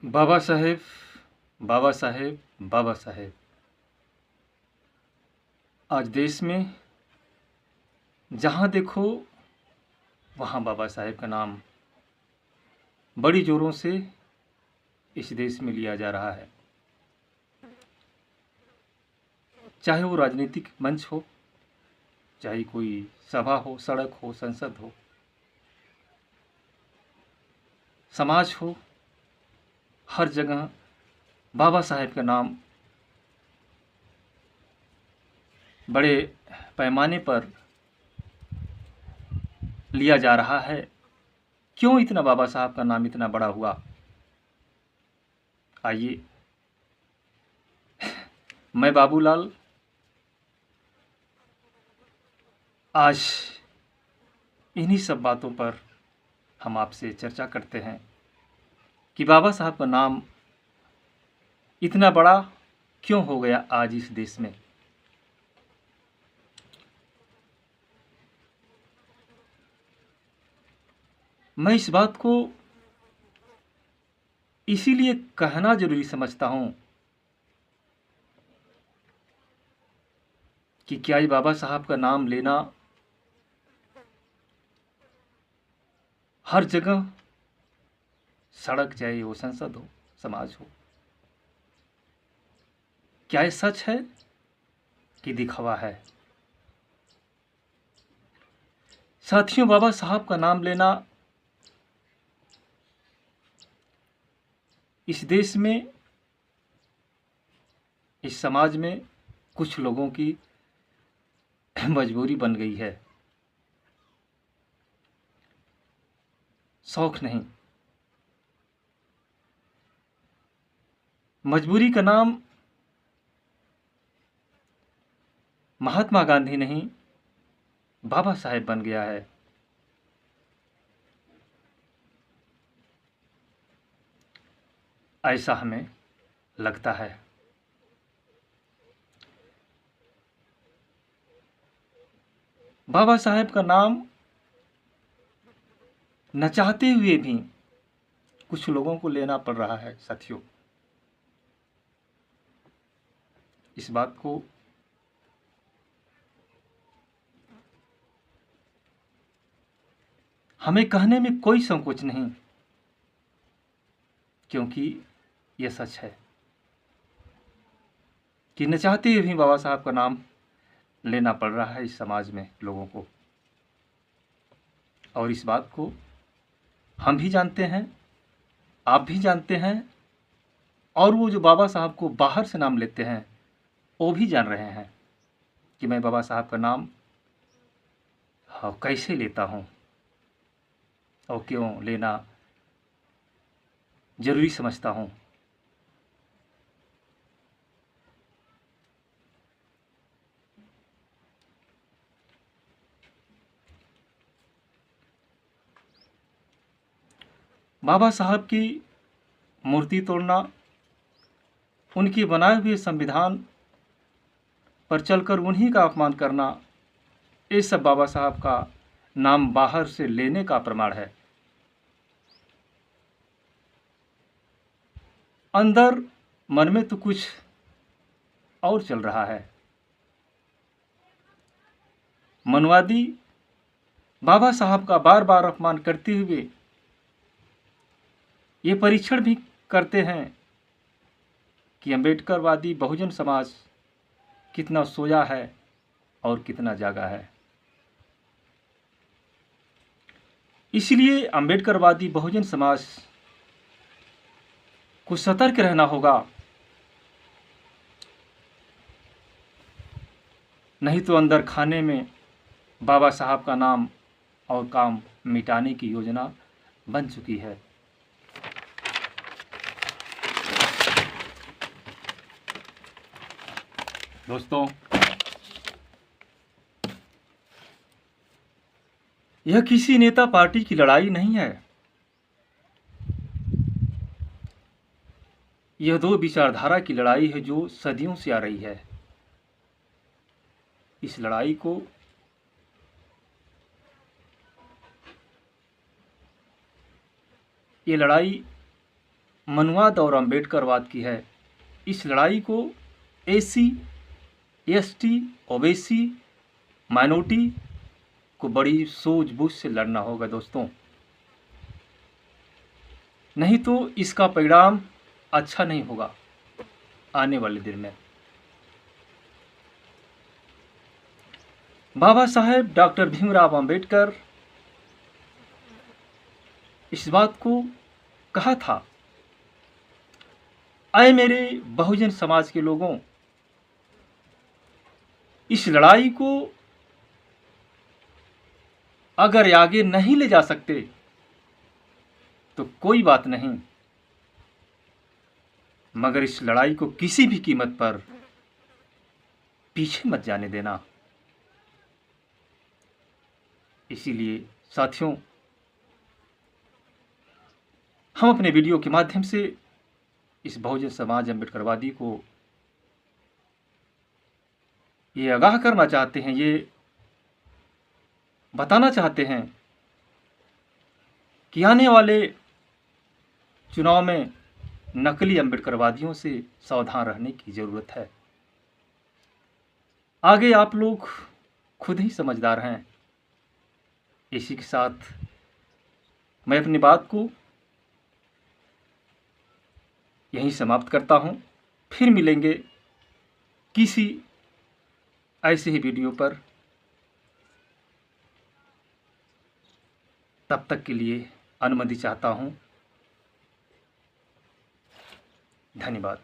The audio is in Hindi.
बाबा साहेब, बाबा साहेब, बाबा साहेब। आज देश में जहाँ देखो वहाँ बाबा साहेब का नाम बड़ी ज़ोरों से इस देश में लिया जा रहा है। चाहे वो राजनीतिक मंच हो, चाहे कोई सभा हो, सड़क हो, संसद हो, समाज हो, हर जगह बाबा साहेब का नाम बड़े पैमाने पर लिया जा रहा है। क्यों इतना बाबा साहब का नाम इतना बड़ा हुआ? आइए, मैं बाबूलाल आज इन्हीं सब बातों पर हम आपसे चर्चा करते हैं कि बाबा साहब का नाम इतना बड़ा क्यों हो गया आज इस देश में। मैं इस बात को इसीलिए कहना जरूरी समझता हूं कि क्या ये बाबा साहब का नाम लेना हर जगह, सड़क चाहे वो संसद हो, समाज हो, क्या ये सच है कि दिखावा है? साथियों, बाबा साहब का नाम लेना इस देश में, इस समाज में कुछ लोगों की मजबूरी बन गई है, शौक नहीं। मजबूरी का नाम महात्मा गांधी नहीं, बाबा साहेब बन गया है। ऐसा हमें लगता है। बाबा साहेब का नाम न चाहते हुए भी कुछ लोगों को लेना पड़ रहा है। साथियों, इस बात को हमें कहने में कोई संकोच नहीं, क्योंकि यह सच है कि न चाहते हुए भी बाबा साहब का नाम लेना पड़ रहा है इस समाज में लोगों को। और इस बात को हम भी जानते हैं, आप भी जानते हैं, और वो जो बाबा साहब को बाहर से नाम लेते हैं वो भी जान रहे हैं कि मैं बाबा साहब का नाम कैसे लेता हूँ और क्यों लेना जरूरी समझता हूँ। बाबा साहब की मूर्ति तोड़ना, उनके बनाए हुए संविधान पर चलकर उन्हीं का अपमान करना, ये सब बाबा साहब का नाम बाहर से लेने का प्रमाण है। अंदर मन में तो कुछ और चल रहा है। मनवादी बाबा साहब का बार बार अपमान करते हुए ये परीक्षण भी करते हैं कि अम्बेडकरवादी बहुजन समाज कितना सोया है और कितना जागा है। इसलिए अम्बेडकरवादी बहुजन समाज को सतर्क रहना होगा, नहीं तो अंदर खाने में बाबा साहब का नाम और काम मिटाने की योजना बन चुकी है। दोस्तों, यह किसी नेता पार्टी की लड़ाई नहीं है। यह दो विचारधारा की लड़ाई है जो सदियों से आ रही है। इस लड़ाई को ये लड़ाई मनुवाद और अम्बेडकरवाद की है। इस लड़ाई को एसी, एसटी, ओबीसी, माइनॉरिटी को बड़ी सूझबूझ से लड़ना होगा दोस्तों, नहीं तो इसका परिणाम अच्छा नहीं होगा आने वाले दिन में। बाबा साहेब डॉक्टर भीमराव अंबेडकर इस बात को कहा था, आए मेरे बहुजन समाज के लोगों, इस लड़ाई को अगर आगे नहीं ले जा सकते तो कोई बात नहीं, मगर इस लड़ाई को किसी भी कीमत पर पीछे मत जाने देना। इसीलिए साथियों, हम अपने वीडियो के माध्यम से इस बहुजन समाज अम्बेडकरवादी को ये आगाह करना चाहते हैं, ये बताना चाहते हैं कि आने वाले चुनाव में नकली अम्बेडकरवादियों से सावधान रहने की ज़रूरत है। आगे आप लोग खुद ही समझदार हैं। इसी के साथ मैं अपनी बात को यहीं समाप्त करता हूँ। फिर मिलेंगे किसी ऐसे ही वीडियो पर। तब तक के लिए अनुमति चाहता हूँ। धन्यवाद।